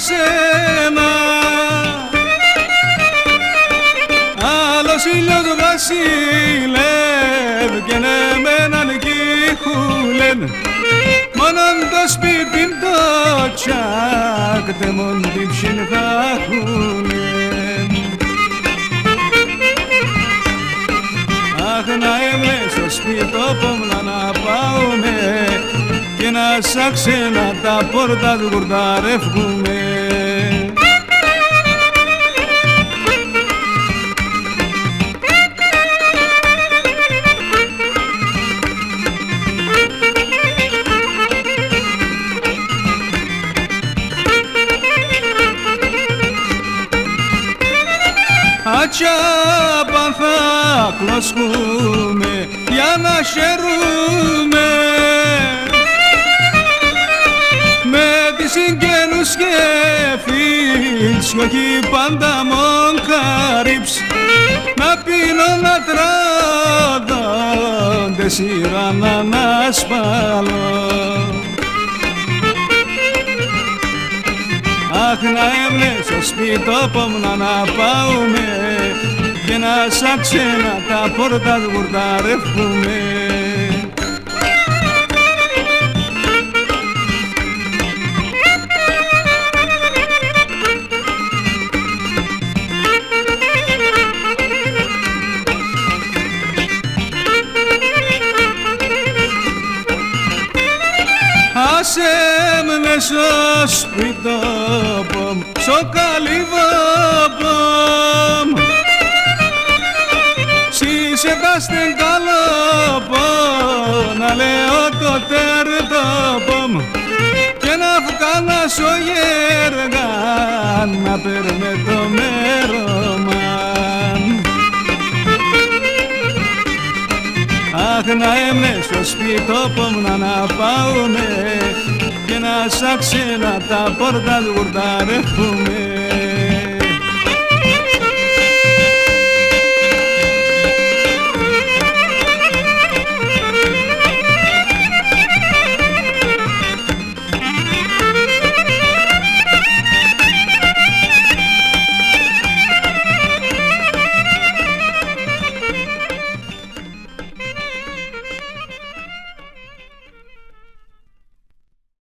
ξένα. Άλλος ήλιος βασιλεύει και ναι με έναν κύχουλεν, μόνον το σπίτι το τσάκτε μον τύψιν θα χουλεν. Αχ, να έμαι στο σπίτο να πάουμε και να σαν ξένα τα πόρτα του γουρταρεύκουμε. Ατσάπαν θα κλωσκούμε για να χαιρούμε με τις συγγενούς και φίλους κι όχι πάντα μον καρύψ, να πίνω να τράδονται σειρά να ανασπαλώ. Αχ, να έμνε στο σπίτο να πάουμε και να σαν ξένα τα πόρτα του γουρταρεύκουμε. Άσε με στο σπίτο στο καλύβο σύσε τα στεν καλό να λέω το τέρτο και να βγάλω στο γέργαν να παίρνε το μέρομαν. Αχ, να έμνε στο σπίτο να πάουμε και να σαν ξένα τα πόρτα του γουρταρεύκουμε.